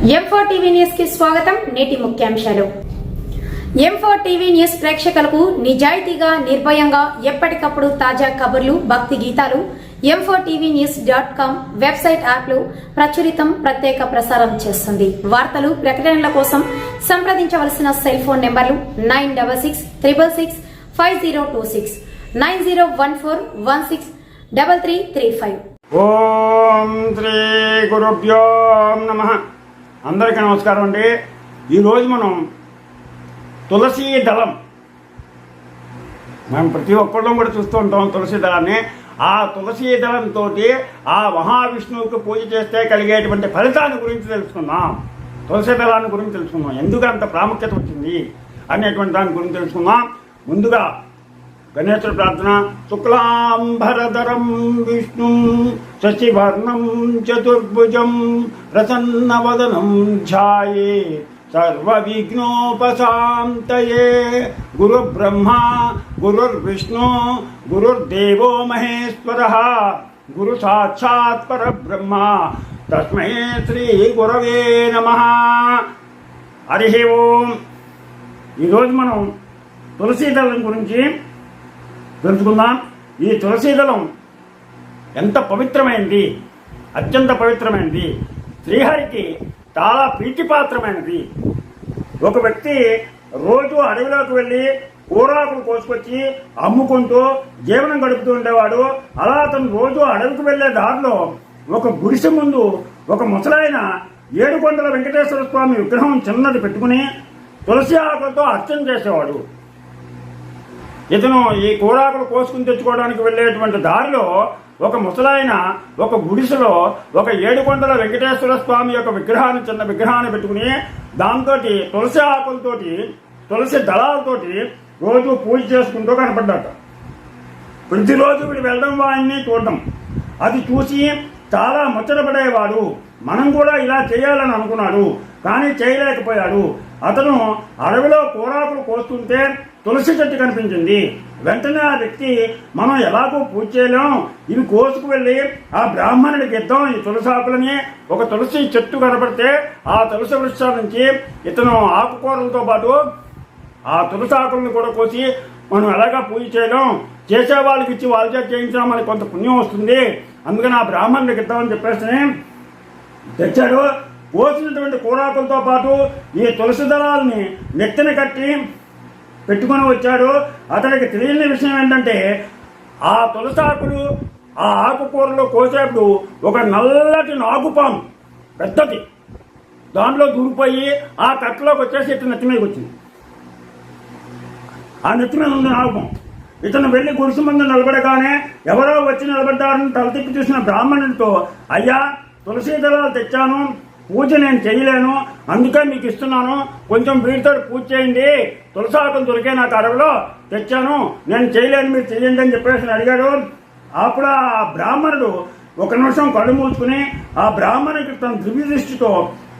M4 TV news కి స్వాగతం. నేటి ముఖ్యాంశాలు. M4 టీవీ న్యూస్ ప్రేక్షకులకు నిజాయితీగా, నిర్భయంగా ఎప్పటికప్పుడు తాజా కబుర్లు, భక్తి గీతాలు m4tvnews.com వెబ్సైట్ యాప్లో ప్రచురితం, ప్రత్యేక ప్రసారం చేస్తుంది. వార్తలు, ప్రకటనల కోసం సంప్రదించవలసిన సెల్ ఫోన్ నెంబర్లు 9666665026 9014163335. ఓం శ్రీ గురుభ్యో నమః. అందరికీ నమస్కారం అండి. ఈరోజు మనం తులసీ దళం, మనం ప్రతి ఒక్కళ్ళం కూడా చూస్తూ ఉంటాం తులసీ దళాన్ని. ఆ తులసీ దళంతో ఆ మహావిష్ణువుకి పూజ చేస్తే కలిగేటువంటి ఫలితాన్ని గురించి తెలుసుకుందాం. తులసీ దళాన్ని గురించి తెలుసుకుందాం, ఎందుకు అంత ప్రాముఖ్యత వచ్చింది అనేటువంటి దాని గురించి తెలుసుకుందాం. ముందుగా గణేశుడి ప్రార్థన. శుక్లాంబరధరం విష్ణు శశివర్ణం చతుర్భుజం ప్రసన్నవదనం ధ్యాయే సర్వవిఘ్నోపశాంతయే. గురుబ్రహ్మా గురుర్విష్ణు గురుర్దేవో మహేశ్వరః గురు సాక్షాత్ పరబ్రహ్మ తస్మై శ్రీ గురవే నమః. హరి ఓం. ఈరోజు మనం తులసీదళం గురించి తెలుసుకుందాం. ఈ తులసీదళం ఎంత పవిత్రమైనది, అత్యంత పవిత్రమైనది, శ్రీహరికి చాలా ప్రీతిపాత్రమైనది. ఒక వ్యక్తి రోజు అడవిలోకి వెళ్ళి కూరాకులు కోసుకొచ్చి అమ్ముకుంటూ జీవనం గడుపుతూ ఉండేవాడు. అలా అతను రోజు అడవికి వెళ్లే దారిలో ఒక గుడిసె ముందు ఒక ముసలాయన ఏడుకొండల వెంకటేశ్వర స్వామి విగ్రహం చిన్నది పెట్టుకుని తులసి ఆకులతో అర్చన చేసేవాడు. ఇతను ఈ కూరాకులు కోసుకుని తెచ్చుకోవడానికి వెళ్లేటువంటి దారిలో ఒక ముసలాయన ఒక గుడిసెలో ఒక ఏడుకొండల వెంకటేశ్వర స్వామి యొక్క విగ్రహాన్ని, చిన్న విగ్రహాన్ని పెట్టుకుని దాంతో తులసి ఆకులతోటి, తులసి దళాలతోటి రోజు పూజ చేసుకుంటూ కనపడ్డాట. ప్రతిరోజు వీడు వెళ్ళడం, వాడిని చూడడం, అది చూసి చాలా ముచ్చటపడేవాడు. మనం కూడా ఇలా చేయాలని అనుకున్నాడు, కానీ చేయలేకపోయాడు. అతను అడవిలో కూరాకులు కోస్తుంటే తులసి చెట్టు కనిపించింది. వెంటనే ఆ వ్యక్తి, మనం ఎలాగో పూజ చేయలేం, ఇవి కోసుకు వెళ్ళి ఆ బ్రాహ్మణుడికి ఇద్దాం ఈ తులసి ఆకులని. ఒక తులసి చెట్టు కనపడితే ఆ తులసి వృక్షాల నుంచి ఇతను ఆకుకూరలతో పాటు ఆ తులసి ఆకులను కూడా కోసి మనం ఎలాగా పూజ చేయలేం, చేసే వాళ్ళకి ఇచ్చి వాళ్ళ చేత చేయించినా మనకి కొంత పుణ్యం వస్తుంది, అందుకని ఆ బ్రాహ్మణుడికి ఇద్దామని చెప్పేసి తెచ్చాడు. కోసినటువంటి కూరాకులతో పాటు ఈ తులసి దళాలని నెత్తిన కట్టి పెట్టుకుని వచ్చాడు. అతనికి తెలియని విషయం ఏంటంటే, ఆ తులసాకులు, ఆ ఆకుకూరలు కోసేప్పుడు ఒక నల్లటి నాగుపాము పెద్దది దాంట్లో దూరిపోయి ఆ కట్టలోకి వచ్చేసి ఇతను నెత్తి మీదకి వచ్చింది. ఆ నెత్తి మీద ఉంది నాగుపాము. ఇతను వెళ్లి గుడిసె ముందు నిలబడగానే ఎవరో వచ్చి నిలబడ్డారని తల తిప్పి చూసిన బ్రాహ్మణుడితో, అయ్యా తులసీ దళాలు తెచ్చాను, పూజ నేను చేయలేను, అందుకే మీకు ఇస్తున్నాను, కొంచెం వీటితో పూజ చేయండి, తులసాకులు దొరికే నాకు అడవిలో తెచ్చాను, నేను చేయలేను, మీరు చేయండి అని చెప్పేసి అడిగాడు. అప్పుడు ఆ బ్రాహ్మణుడు ఒక నిమిషం కళ్ళు మూసుకుని ఆ బ్రాహ్మణుడికి తన దివ్య దృష్టితో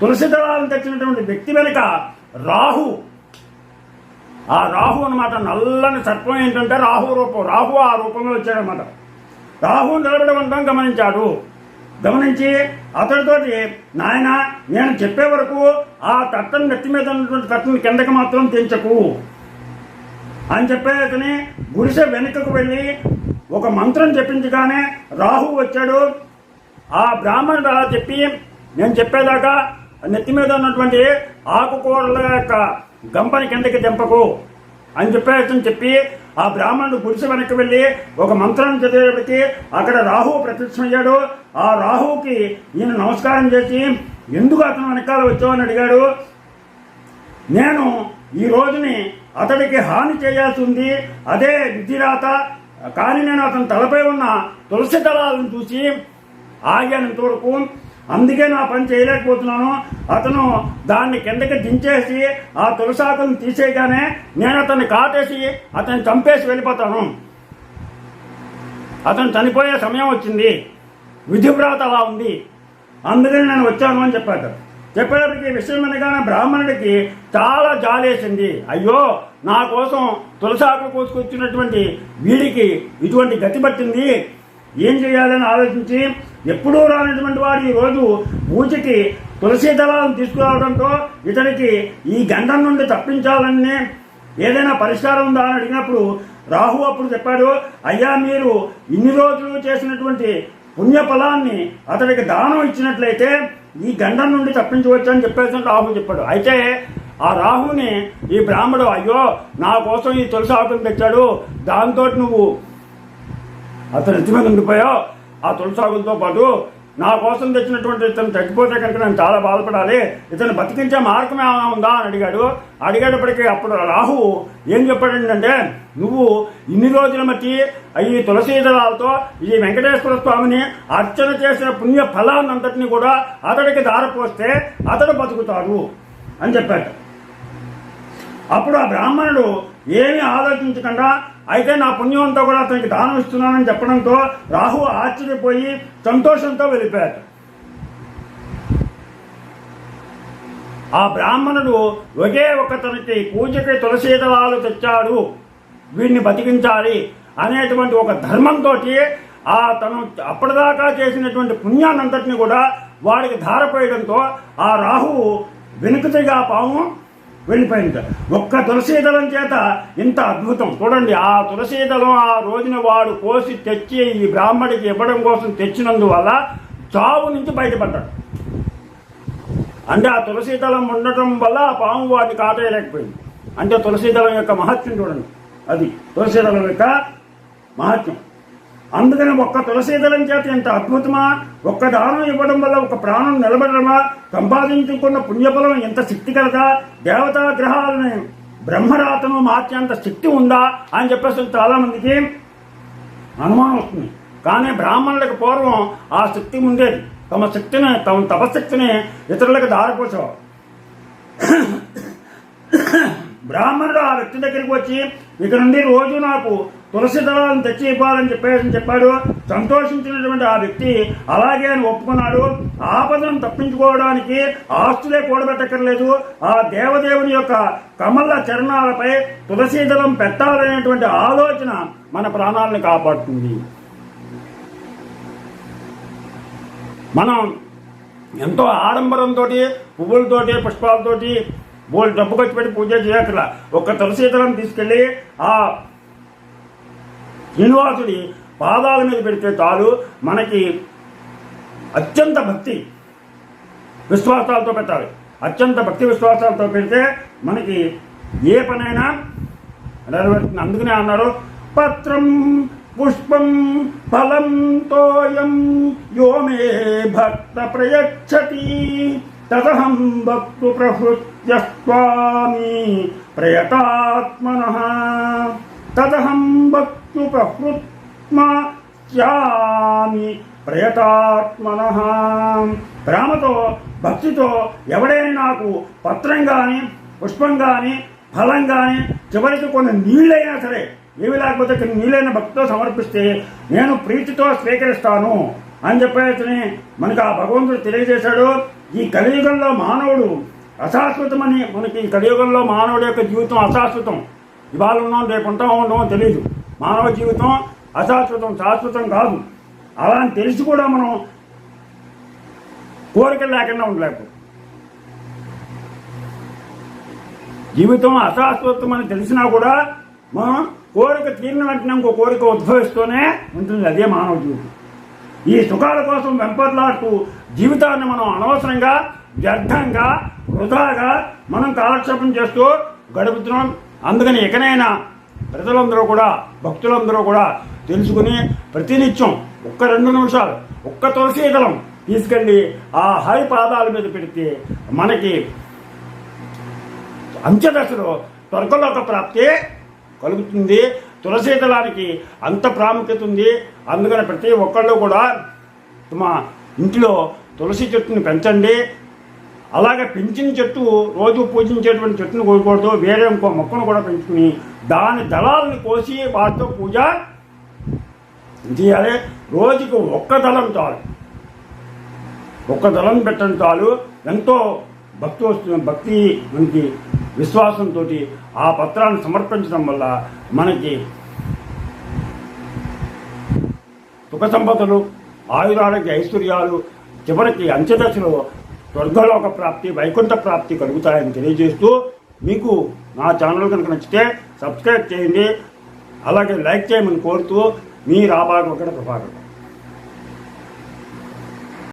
తులసి దళాలను తెచ్చినటువంటి వ్యక్తి వెనుక రాహు, ఆ రాహు అన్నమాట, నల్లని సర్పం ఏంటంటే రాహు రూపం, రాహు ఆ రూపంలో వచ్చాడనమాట. రాహు నిలబడడం గమనించాడు. గమనించి అతడితోటి, నాయన నేను చెప్పే వరకు ఆ తట్టను నెత్తి మీద ఉన్నటువంటి తట్టను కిందకి మాత్రం తెంచకు అని చెప్పేసి గుడిసె వెనుకకు వెళ్ళి ఒక మంత్రం చెప్పించగానే రాహు వచ్చాడు. ఆ బ్రాహ్మణుడు అలా చెప్పి, నేను చెప్పేదాకా నెత్తి మీద ఉన్నటువంటి ఆకుకూరల యొక్క గంపని కిందకి తెంపకు అని చెప్పి ఆ బ్రాహ్మణుడు గుడిసె వెనక్కి వెళ్ళి ఒక మంత్రాన్ని చదివేపటికి అక్కడ రాహు ప్రత్యక్షమయ్యాడు. ఆ రాహుకి ఈయన నమస్కారం చేసి, ఎందుకు అతను వెనకాల వచ్చావని అడిగాడు. నేను ఈ రోజుని అతడికి హాని చేయాల్సి ఉంది, అదే విధిరాత, కానీ నేను అతని తలపై ఉన్న తులసి దళాలను చూసి ఆగానంత వరకు, అందుకే నా పని చేయలేకపోతున్నాను. అతను దాన్ని కిందకి దించేసి ఆ తులసాకులను తీసేయగానే నేను అతన్ని కాటేసి అతన్ని చంపేసి వెళ్ళిపోతాను. అతను చనిపోయే సమయం వచ్చింది, విధివ్రాత అలా ఉంది, అందుకని నేను వచ్చాను అని చెప్పాడు. చెప్పేటప్పటికి విషయం వినగానే బ్రాహ్మణుడికి చాలా జాలేసింది. అయ్యో, నా కోసం తులసాకులు కోసుకొచ్చినటువంటి వీడికి ఇటువంటి గతి పట్టింది, ఏం చేయాలని ఆలోచించి ఎప్పుడూ రానటువంటి వాడు ఈ రోజు పూజకి తులసి దళాలను తీసుకురావడంతో ఇతనికి ఈ గండం నుండి తప్పించాలని ఏదైనా పరిష్కారం ఉందా అని అడిగినప్పుడు రాహు అప్పుడు చెప్పాడు, అయ్యా మీరు ఇన్ని రోజులు చేసినటువంటి పుణ్యఫలాన్ని అతడికి దానం ఇచ్చినట్లయితే ఈ గండం నుండి తప్పించవచ్చు అని చెప్పేసి రాహు చెప్పాడు. అయితే ఆ రాహుని ఈ బ్రాహ్మడు, అయ్యో నా కోసం ఈ తులసి ఆకుని తెచ్చాడు, దాంతో నువ్వు అతను ఎత్తి మీద ఉండిపోయావు, ఆ తులసి ఆకులతో పాటు నా కోసం తెచ్చినటువంటి ఇతను చచ్చిపోతే కనుక నేను చాలా బాధపడాలి, ఇతను బతికించే మార్గం ఏమైనా ఉందా అని అడిగేటప్పటికీ అప్పుడు రాహు ఏం చెప్పాడంటే, నువ్వు ఇన్ని రోజుల మట్టి ఈ తులసీ దళాలతో ఈ వెంకటేశ్వర స్వామిని అర్చన చేసిన పుణ్య ఫలాన్నంతటినీ కూడా అతడికి దారపోస్తే అతడు బతుకుతాడు అని చెప్పాడు. అప్పుడు ఆ బ్రాహ్మణుడు ఏమీ ఆలోచించకుండా, అయితే నా పుణ్యం అంతా కూడా అతనికి దానం ఇస్తున్నానని చెప్పడంతో రాహు ఆశ్చర్యపోయి సంతోషంతో వెళ్ళిపోయాడు. ఆ బ్రాహ్మణుడు ఒకే ఒక తనకి పూజకి తులసీ దళాలు తెచ్చాడు, వీడిని బతికించాలి అనేటువంటి ఒక ధర్మంతో తను అప్పటిదాకా చేసినటువంటి పుణ్యాన్నంతటిని కూడా వాడికి ధారపోయడంతో ఆ రాహువు వెనుకటిగా పాము వెళ్ళిపోయింది. ఒక్క తులసీదళం చేత ఇంత అద్భుతం చూడండి. ఆ తులసీదళం ఆ రోజున వాడు కోసి తెచ్చి ఈ బ్రాహ్మడికి ఇవ్వడం కోసం తెచ్చినందువల్ల చావు నుంచి బయటపడ్డాడు. అంటే ఆ తులసీదళం ఉండటం వల్ల ఆ పాము వాడిని కాటేయలేకపోయింది. అంటే తులసీదళం యొక్క మహత్యం చూడండి, అది తులసీదళం యొక్క మహత్యం. అందుకని ఒక్క తులసీదళం చేత ఎంత అద్భుతమా, ఒక్క దానం ఇవ్వడం వల్ల ఒక ప్రాణం నిలబడమా, సంపాదించుకున్న పుణ్యఫలం ఎంత శక్తి కలదా, దేవతా గ్రహాలని బ్రహ్మరాతను మార్చేంత శక్తి ఉందా అని చెప్పేసి చాలా మందికి అనుమానం వస్తుంది. కానీ బ్రాహ్మణులకు పూర్వం ఆ శక్తి ఉండేది. తమ శక్తిని, తమ తపశక్తిని ఇతరులకు దారిపోసేవారు. బ్రాహ్మణుడు ఆ వ్యక్తి దగ్గరికి వచ్చి, ఇక నుండి రోజు నాకు తులసి దళాలను తెచ్చి ఇవ్వాలని చెప్పాడు. సంతోషించినటువంటి ఆ వ్యక్తి అలాగే అని ఒప్పుకున్నాడు. ఆపదను తప్పించుకోవడానికి ఆస్తులే కూడబెట్టక్కర్లేదు, ఆ దేవదేవుని యొక్క కమల చరణాలపై తులసి దళం పెట్టాలనేటువంటి ఆలోచన మన ప్రాణాలను కాపాడుతుంది. మనం ఎంతో ఆడంబరంతో పువ్వులతోటి పుష్పాలతోటి బోల్ డబ్బు ఖర్చు పెట్టి పూజ చేయక్కర్లా. ఒక్క తులసీదళం తీసుకెళ్లి ఆ శ్రీనివాసుడి పాదాల మీద పెడితే చాలు. మనకి అత్యంత భక్తి విశ్వాసాలతో పెట్టాలి. అత్యంత భక్తి విశ్వాసాలతో పెడితే మనకి ఏ పనైనా నెరవేరుతుంది. అందుకనే అన్నారు, పత్రం పుష్పం ఫలం తోయం యో మే భక్త ప్రయచ్చతి తదహం భక్తు ప్రహృత్యస్వామి ప్రయతాత్మనః. తదహం భక్తు ప్రహృత్యామి ప్రయతాత్మనః. ప్రేమతో భక్తితో ఎవడైనా నాకు పత్రం కానీ పుష్పం కానీ ఫలం కానీ చివరికి కొన్ని నీళ్ళైనా సరే, ఏమి లేకపోతే కొన్ని నీళ్ళైన భక్తితో సమర్పిస్తే నేను ప్రీతితో స్వీకరిస్తాను అని చెప్పేసి మనకు ఆ భగవంతుడు తెలియజేశాడు. ఈ కలియుగంలో మానవుడు అశాశ్వతమని, మనకి ఈ కలియుగంలో మానవుడి యొక్క జీవితం అశాశ్వతం. ఇవాళ ఉన్నాం రేపు ఉంటామో తెలియదు. మానవ జీవితం అశాశ్వతం, శాశ్వతం కాదు. అలా అని తెలిసి కూడా మనం కోరికలు లేకుండా ఉండలేకపోతే, జీవితం అశాశ్వతం అని తెలిసినా కూడా మనం కోరిక తీరిన వెంటనే ఇంకో కోరిక ఉద్భవిస్తూనే ఉంటుంది. అదే మానవ జీవితం. ఈ సుఖాల కోసం వెంపర్లాడుతూ జీవితాన్ని మనం అనవసరంగా, వ్యర్థంగా, వృధాగా మనం కాలక్షేపం చేస్తూ గడుపుతున్నాం. అందుకని ఎకనైనా ప్రజలందరూ కూడా, భక్తులందరూ కూడా తెలుసుకుని ప్రతినిత్యం ఒక్క 2 నిమిషాలు ఒక్క తులసీదళం తీసుకెళ్ళి ఆ హరి పాదాల మీద పెడితే మనకి అంత్యదశలో స్వర్గలోక ప్రాప్తి కలుగుతుంది. తులసీదళానికి అంత ప్రాముఖ్యత ఉంది. అందుకని ప్రతి ఒక్కళ్ళు కూడా తమ ఇంట్లో తులసి చెట్టుని పెంచండి. అలాగే పెంచిన చెట్టు, రోజు పూజించేటువంటి చెట్టును కోయకూడదు, వేరే ఇంకో మొక్కను కూడా పెంచుకుని దాని దళాలను కోసి వాటితో పూజ చేయాలి. రోజుకు ఒక్క దళం చాలు, ఒక్క దళం పెట్టడం చాలు. ఎంతో భక్తి వస్తుంది. భక్తి మనకి విశ్వాసంతో ఆ పత్రాన్ని సమర్పించడం వల్ల మనకి సుఖ సంపదలు, ఆయురారోగ్య ఐశ్వర్యాలు, చివరికి అంత్యదశలో స్వర్గలోక ప్రాప్తి, వైకుంఠ ప్రాప్తి కలుగుతాయని తెలియజేస్తూ, మీకు నా ఛానల్ కనుక నచ్చితే సబ్స్క్రైబ్ చేయండి, అలాగే లైక్ చేయమని కోరుతూ మీ రాబాగ ఒకటి ప్రభాకర్.